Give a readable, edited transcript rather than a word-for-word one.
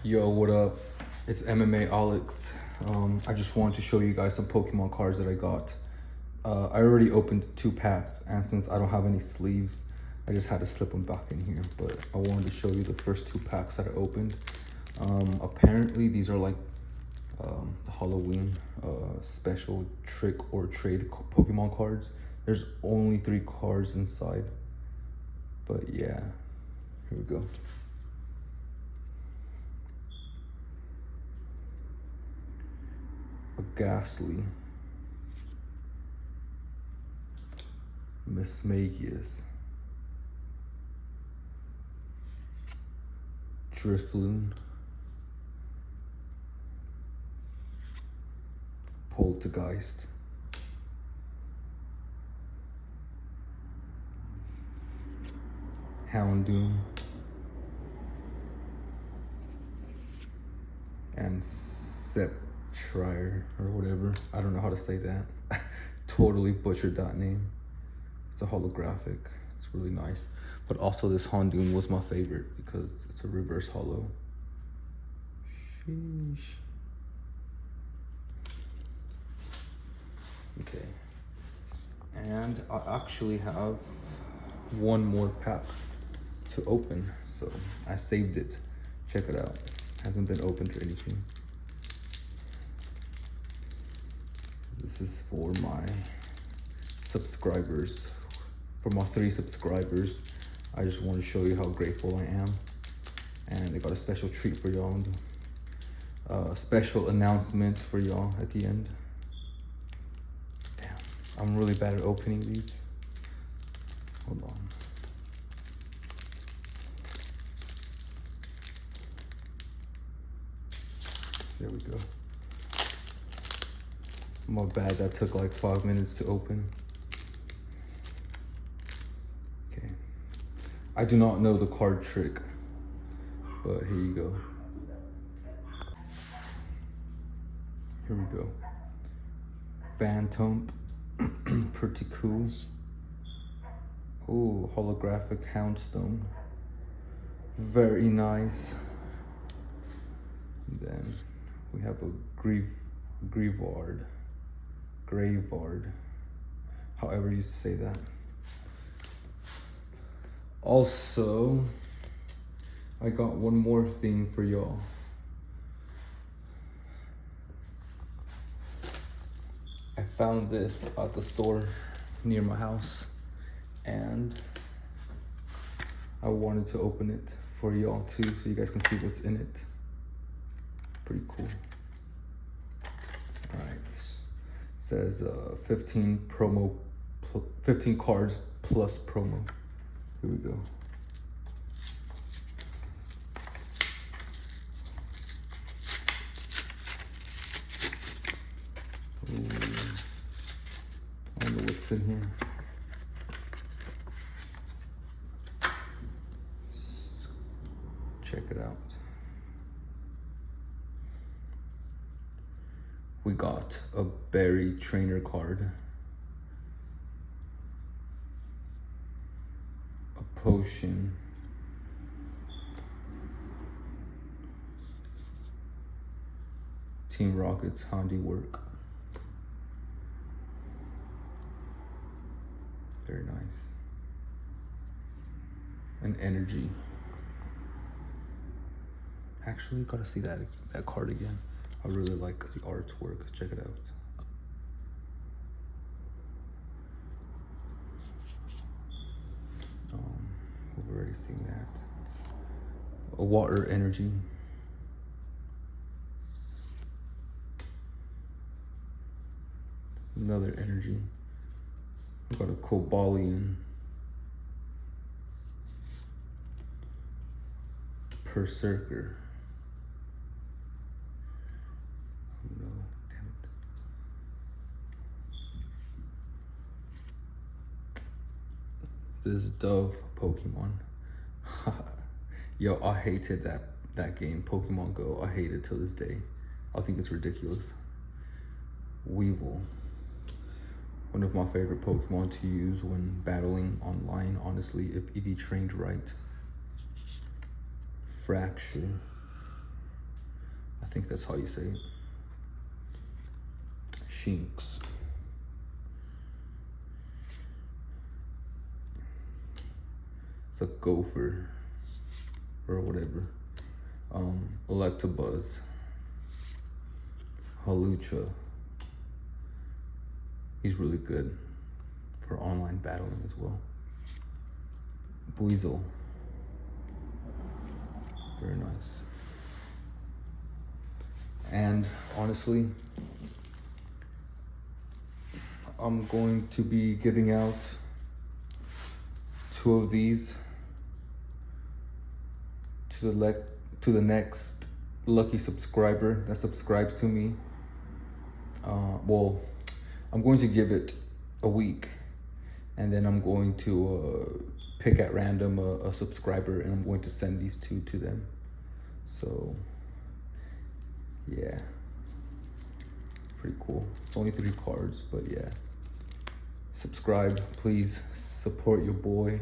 Yo, what up? It's MMA Alex. I just wanted to show you guys some Pokemon cards that I got. I already opened 2 packs, and since I don't have any sleeves, I just had to slip them back in here. But I wanted to show you the first 2 packs that I opened. Apparently, these are like the Halloween special trick or trade Pokemon cards. There's only 3 cards inside. But yeah, here we go. A Ghastly, Mismagius, Drifloon, Poltergeist, Houndoom, and Septrier or whatever. I don't know how to say that. Totally butchered that name. It's a holographic. It's really nice. But also this Houndoom was my favorite because it's a reverse holo. Sheesh. Okay. And I actually have one more pack to open, so I saved it. Check it out. Hasn't been opened or anything. This is for my subscribers. For my 3 subscribers. I just want to show you how grateful I am. And I got a special treat for y'all. A special announcement for y'all at the end. Damn, I'm really bad at opening these. Hold on. There we go. My bad, that took like 5 minutes to open. Okay. I do not know the card trick, but here you go. Here we go. Phantom, pretty cool. Oh, holographic Houndstone. Very nice. And then we have a Gravard, however you say that. Also, I got one more thing for y'all. I found this at the store near my house, and I wanted to open it for y'all too, so you guys can see what's in it. Pretty cool. All right. Says 15 cards plus promo. Here we go. Ooh. I don't know what's in here. Check it out. We got a berry trainer card, a potion, Team Rocket's handiwork. Very nice. An energy. Actually, gotta see that card again. I really like the artwork. Check it out. We've already seen that. A water energy. Another energy. We've got a Cobalion. Berserker. No, damn it. This Dove Pokemon. Yo, I hated that game, Pokemon Go. I hate it till this day. I think it's ridiculous. Weevil. One of my favorite Pokemon to use when battling online, honestly, if you trained right. Fracture. think that's how you say it. Shinx. The Gopher or whatever. Electabuzz. Halucha. He's really good for online battling as well. Buizel. Very nice. And honestly, I'm going to be giving out 2 of these to the next lucky subscriber that subscribes to me. Well, I'm going to give it a week, and then I'm going to pick at random a subscriber, and I'm going to send these 2 to them. So yeah, pretty cool. It's only 3 cards, but yeah. Subscribe, please. Support your boy.